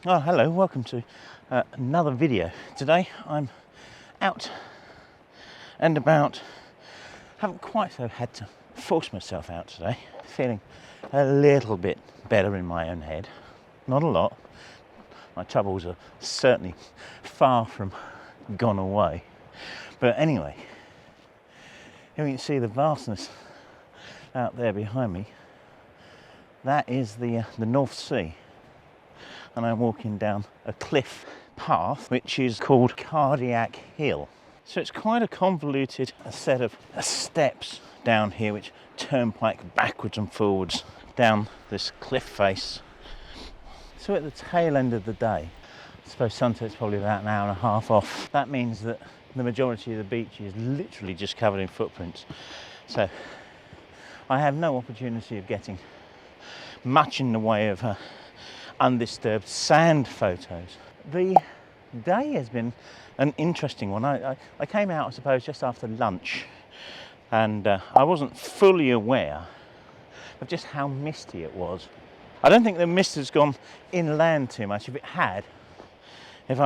Oh, hello, welcome to another video. Today I'm out and about. Haven't quite had to force myself out today. Feeling a little bit better in my own head. Not a lot. My troubles are certainly far from gone away. But anyway, here you can see the vastness out there behind me. That is the North Sea. And I'm walking down a cliff path which is called Cardiac Hill. So it's quite a convoluted set of steps down here which turnpike backwards and forwards down this cliff face. So at the tail end of the day, I suppose sunset's probably about an hour and a half off. That means that the majority of the beach is literally just covered in footprints. So I have no opportunity of getting much in the way of undisturbed sand photos. The day has been an interesting one. I came out, I suppose, just after lunch, and I wasn't fully aware of just how misty it was. I don't think the mist has gone inland too much. If it had, if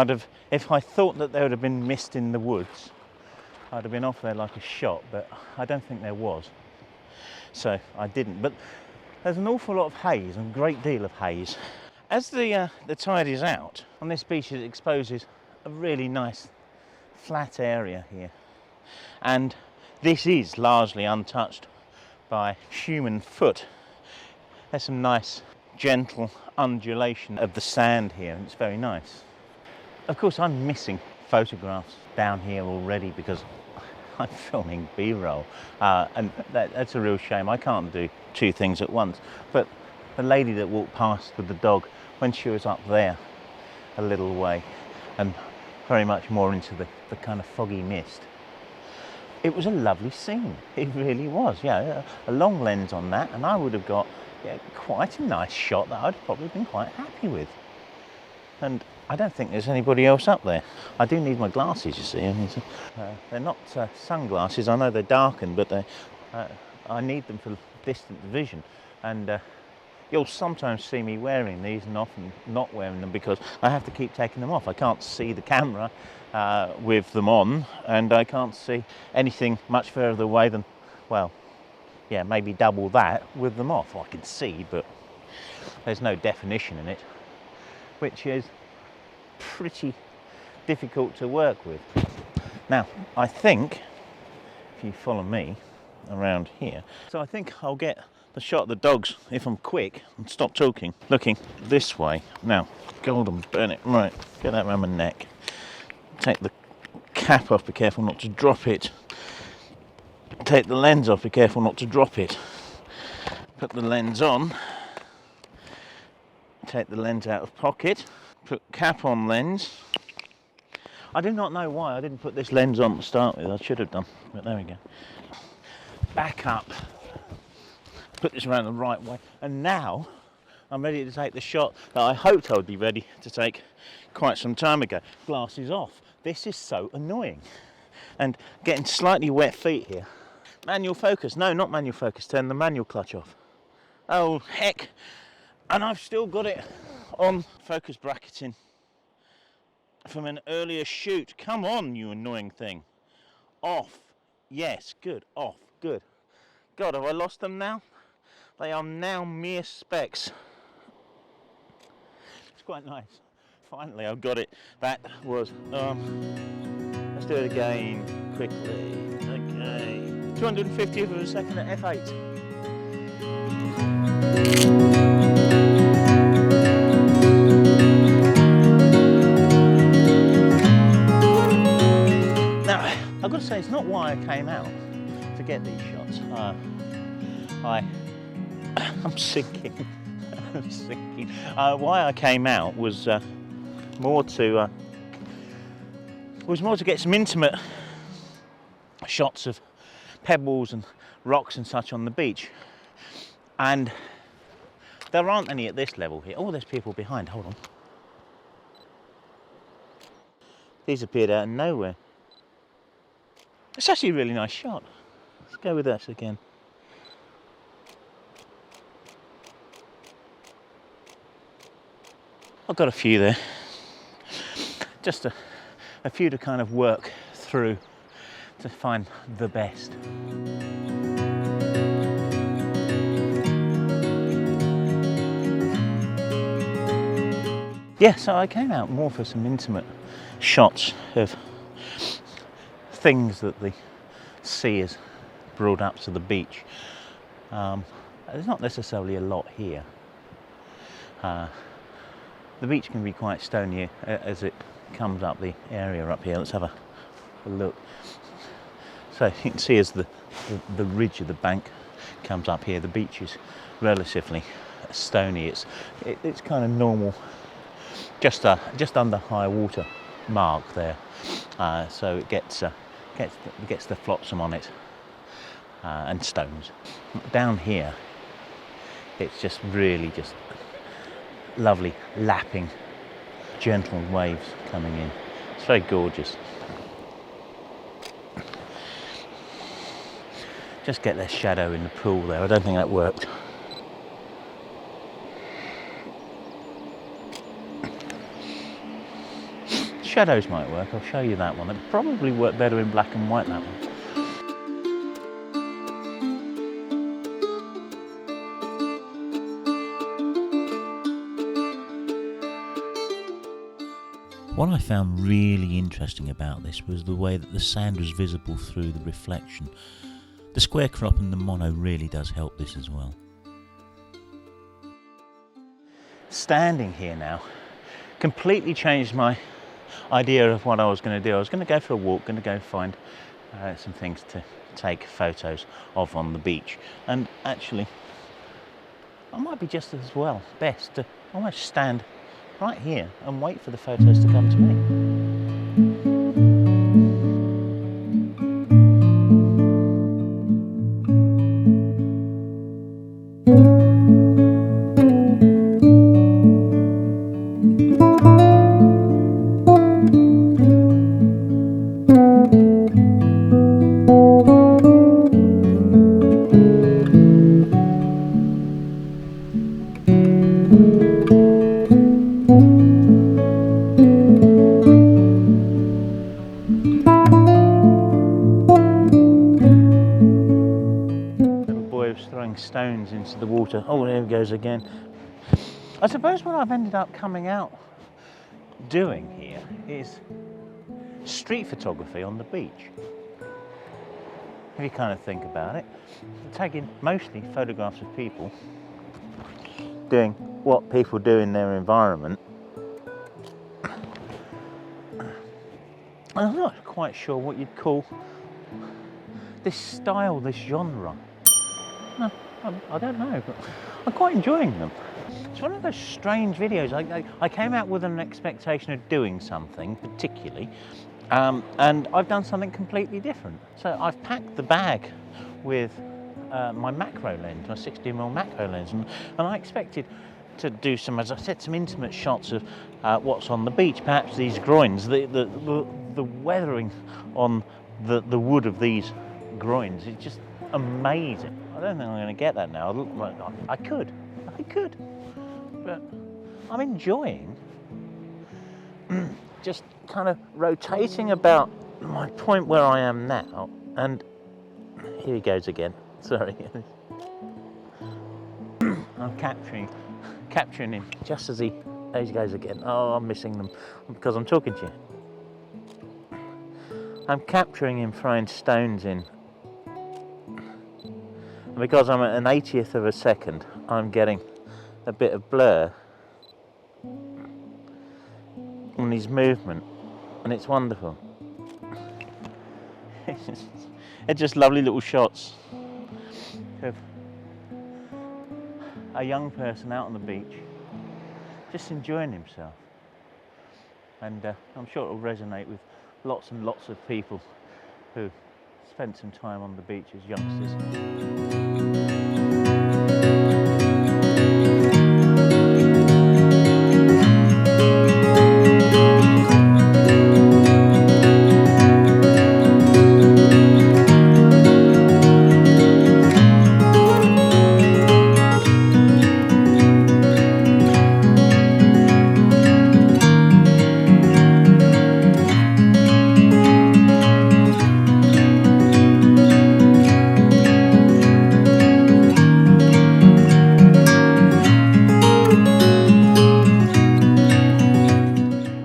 I thought that there would have been mist in the woods, I'd have been off there like a shot, but I don't think there was. So I didn't. But there's an awful lot of haze, and a great deal of haze. As the tide is out, on this beach it exposes a really nice flat area here. And this is largely untouched by human foot. There's some nice gentle undulation of the sand here, and it's very nice. Of course, I'm missing photographs down here already because I'm filming B-roll, and that's a real shame. I can't do two things at once. But the lady that walked past with the dog, when she was up there a little way and very much more into the kind of foggy mist, it was a lovely scene. It really was. Yeah, a long lens on that, and I would have got quite a nice shot that I'd probably been quite happy with. And I don't think there's anybody else up there. I do need my glasses, you see. I mean, they're not sunglasses. I know they're darkened, but I need them for distant vision. And you'll sometimes see me wearing these and often not wearing them because I have to keep taking them off. I can't see the camera with them on, and I can't see anything much further away than, well, yeah, maybe double that with them off. I can see, but there's no definition in it, which is pretty difficult to work with. Now, I think, if you follow me around here, so I think I'll get the shot of the dogs, if I'm quick and stop talking, looking this way. Now, golden burn it, right, get that around my neck. Take the cap off, be careful not to drop it. Take the lens off, be careful not to drop it. Put the lens on. Take the lens out of pocket. Put cap on lens. I do not know why I didn't put this lens on to start with. I should have done, but there we go. Back up. Put this around the right way, and now I'm ready to take the shot that I hoped I would be ready to take quite some time ago. Glasses off. This is so annoying. And getting slightly wet feet here. Manual focus. No, not manual focus. Turn the manual clutch off. Oh, heck. And I've still got it on focus bracketing from an earlier shoot. Come on, you annoying thing. Off. Yes, good. Off. Good. God, have I lost them now? They are now mere specks. It's quite nice. Finally, I've got it. That was, let's do it again, quickly. Okay. 250th of a second at f8. Now, I've got to say, it's not why I came out to get these shots. I'm sinking. I'm sinking. Why I came out was more to get some intimate shots of pebbles and rocks and such on the beach. And there aren't any at this level here. Oh, there's people behind. Hold on. These appeared out of nowhere. It's actually a really nice shot. Let's go with that again. I've got a few there. Just a few to kind of work through to find the best. Yeah, so I came out more for some intimate shots of things that the sea has brought up to the beach. There's not necessarily a lot here. The beach can be quite stony as it comes up the area up here. Let's have a look. So you can see as the ridge of the bank comes up here, the beach is relatively stony. It's kind of normal, just under high water mark there. So it gets the flotsam on it and stones. Down here, it's just really just lovely lapping, gentle waves coming in. It's very gorgeous. Just get less shadow in the pool there. I don't think that worked. Shadows might work. I'll show you that one. It'd probably work better in black and white, that one. What I found really interesting about this was the way that the sand was visible through the reflection. The square crop and the mono really does help this as well. Standing here now completely changed my idea of what I was going to do. I was going to go for a walk, going to go find some things to take photos of on the beach, and actually I might be just as well best to almost stand right here and wait for the photos to come to me. Stones into the water. Oh, there he goes again. I suppose what I've ended up coming out doing here is street photography on the beach. If you kind of think about it, taking mostly photographs of people doing what people do in their environment. I'm not quite sure what you'd call this style, this genre. No, I don't know, but I'm quite enjoying them. It's one of those strange videos. I came out with an expectation of doing something particularly, and I've done something completely different. So I've packed the bag with my macro lens, my 60mm macro lens, and I expected to do some, as I said, some intimate shots of what's on the beach, perhaps these groins, the weathering on the wood of these groins is just amazing. I don't think I'm going to get that now. I could, but I'm enjoying just kind of rotating about my point where I am now, and here he goes again. Sorry. I'm capturing him just as he goes again. Oh, I'm missing them because I'm talking to you. I'm capturing him throwing stones in. Because I'm at an 80th of a second, I'm getting a bit of blur on his movement, and it's wonderful. It's just lovely little shots of a young person out on the beach, just enjoying himself. And I'm sure it will resonate with lots and lots of people who spent some time on the beach as youngsters.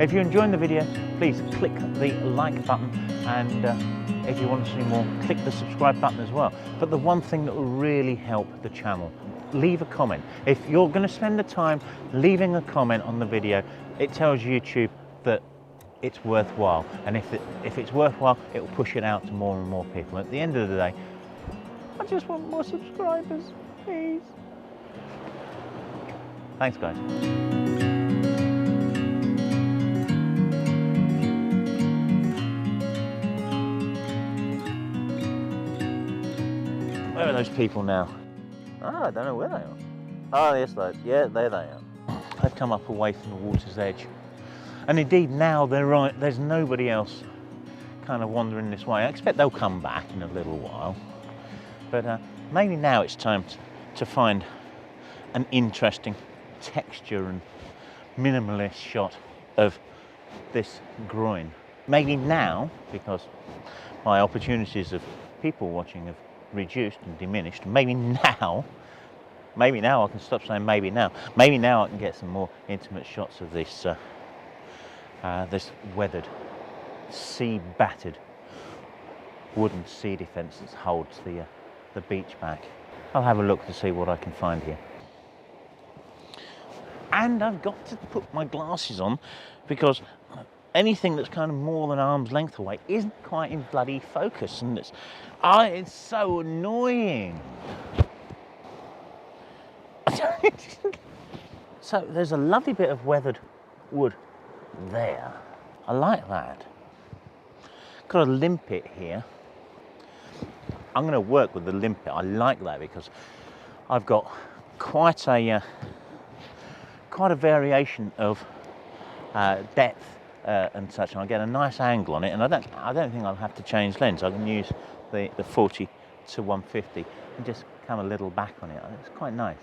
If you're enjoying the video, please click the like button, and if you want to see more, click the subscribe button as well. But the one thing that will really help the channel, leave a comment. If you're going to spend the time leaving a comment on the video, it tells YouTube that it's worthwhile, and if it's worthwhile, it will push it out to more and more people. At the end of the day, I just want more subscribers, please. Thanks, guys. Where are those people now? Oh, I don't know where they are. Oh, yes, yeah, there they are. They've come up away from the water's edge. And indeed, now they're right, there's nobody else kind of wandering this way. I expect they'll come back in a little while. But maybe now it's time to find an interesting texture and minimalist shot of this groin. Maybe now, because my opportunities of people watching have reduced and diminished, maybe now I can stop saying maybe now. Maybe now I can get some more intimate shots of this this weathered, sea-battered wooden sea defence that holds the beach back. I'll have a look to see what I can find here. And I've got to put my glasses on, because anything that's kind of more than arm's length away isn't quite in bloody focus, and it's so annoying. So there's a lovely bit of weathered wood there. I like that. Got a limpet here. I'm going to work with the limpet. I like that because I've got quite a variation of depth and such, and I get a nice angle on it. And I don't think I'll have to change lens. I can use the 40 to 150 and just come a little back on it. It's quite nice.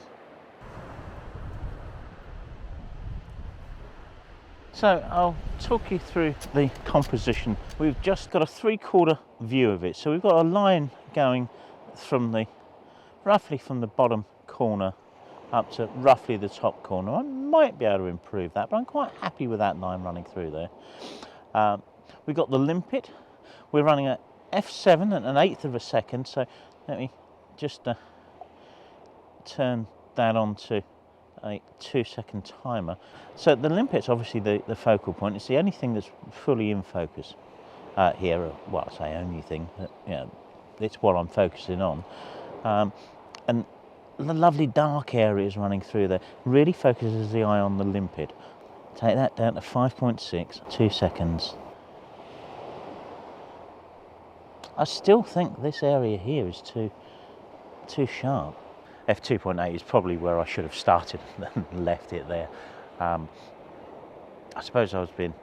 So I'll talk you through the composition. We've just got a 3/4 view of it. So we've got a line going from roughly from the bottom corner up to roughly the top corner. I might be able to improve that, but I'm quite happy with that line running through there. We've got the limpet. We're running at f7 at 1/8 of a second. So let me just turn that on to a 2-second timer. So the limpet's obviously the focal point. It's the only thing that's fully in focus here. Well, I say only thing, but, you know, it's what I'm focusing on. And the lovely dark areas running through there really focuses the eye on the limpet. Take that down to 5.6, 2 seconds. I still think this area here is too sharp. f2.8 is probably where I should have started and left it there. I suppose I was being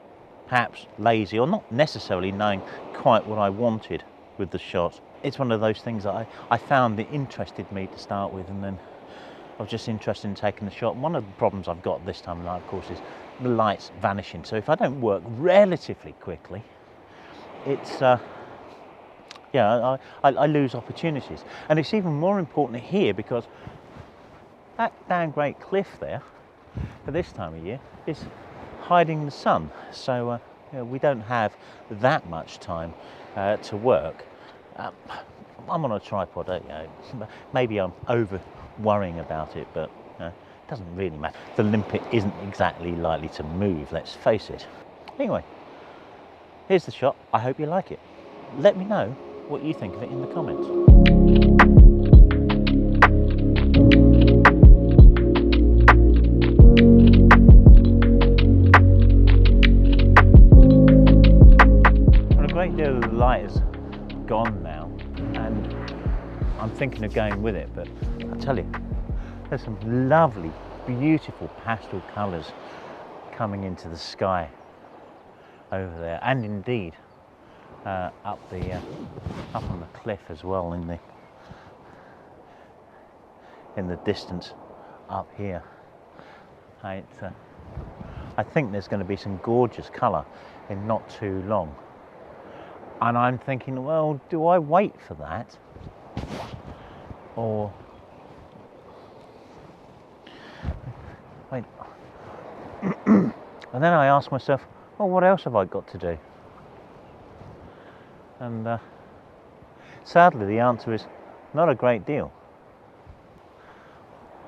perhaps lazy, or not necessarily knowing quite what I wanted with the shot. It's one of those things that I found that interested me to start with, and then I was just interested in taking the shot. One of the problems I've got this time of night, of course, is the light's vanishing. So if I don't work relatively quickly, it's yeah, I lose opportunities. And it's even more important here because that damn great cliff there, for this time of year, is hiding the sun. So you know, we don't have that much time to work. I'm on a tripod, you know. Maybe I'm over worrying about it, but it doesn't really matter. The limpet isn't exactly likely to move, let's face it. Anyway, here's the shot. I hope you like it. Let me know what you think of it in the comments. Well, a great deal of the light is gone now, and I'm thinking of going with it, but I'll tell you, there's some lovely, beautiful pastel colours coming into the sky over there, and indeed up on the cliff as well, in the distance up here. I think there's going to be some gorgeous colour in not too long, and I'm thinking, well, do I wait for that, or wait? And then I ask myself, Well, what else have I got to do? And sadly, the answer is not a great deal.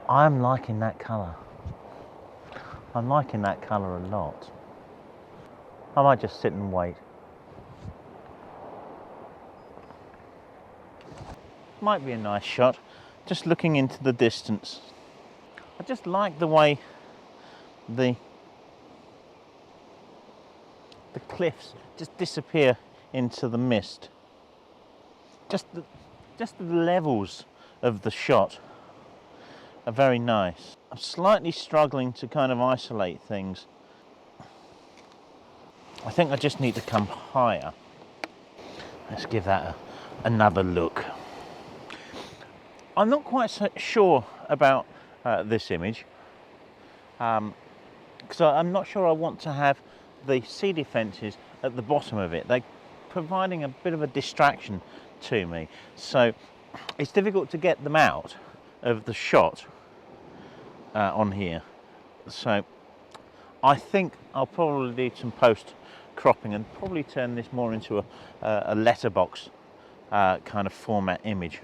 I'm liking that colour. I'm liking that colour a lot. I might just sit and wait. Might be a nice shot, just looking into the distance. I just like the way the cliffs just disappear into the mist. Just the levels of the shot are very nice. I'm slightly struggling to kind of isolate things. I think I just need to come higher. Let's give that another look. I'm not quite so sure about this image because I'm not sure I want to have the sea defences at the bottom of it. They're providing a bit of a distraction to me, so it's difficult to get them out of the shot on here. So I think I'll probably need some post cropping and probably turn this more into a letterbox kind of format image.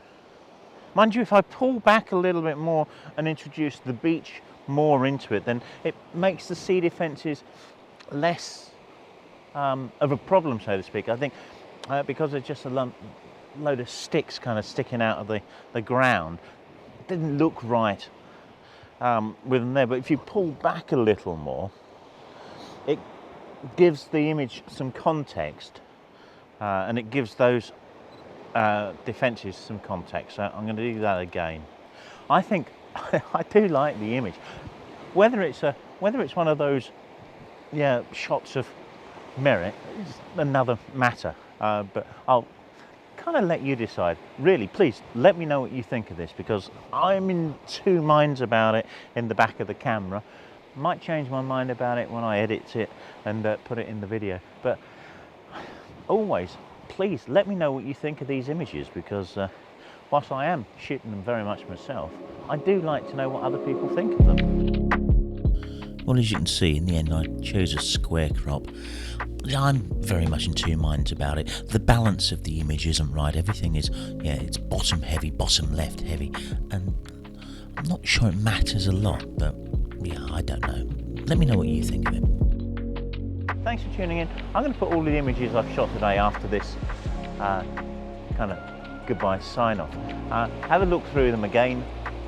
Mind you, if I pull back a little bit more and introduce the beach more into it, then it makes the sea defences less of a problem, so to speak. I think because there's just a load of sticks kind of sticking out of the ground, it didn't look right with them there. But if you pull back a little more, it gives the image some context and it gives those defences some context. So I'm going to do that again. I think I do like the image. Whether it's one of those shots of merit is another matter. But I'll kind of let you decide. Really, please let me know what you think of this, because I'm in two minds about it in the back of the camera. Might change my mind about it when I edit it and put it in the video. But always, please let me know what you think of these images, because whilst I am shooting them very much myself, I do like to know what other people think of them. Well, as you can see, in the end I chose a square crop. I'm very much in two minds about it. The balance of the image isn't right. Everything is, it's bottom heavy, bottom left heavy, and I'm not sure it matters a lot, but I don't know. Let me know what you think of it. Thanks for tuning in. I'm going to put all the images I've shot today after this kind of goodbye sign off. Have a look through them again.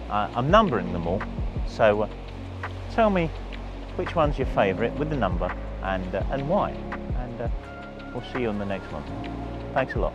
I'm numbering them all, so tell me which one's your favourite with the number and why. And we'll see you on the next one. Thanks a lot.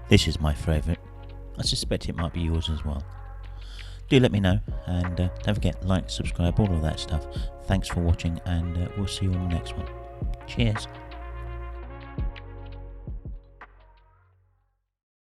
This is my favourite. I suspect it might be yours as well. Do let me know, and don't forget, like, subscribe, all of that stuff. Thanks for watching, and we'll see you on the next one. Cheers.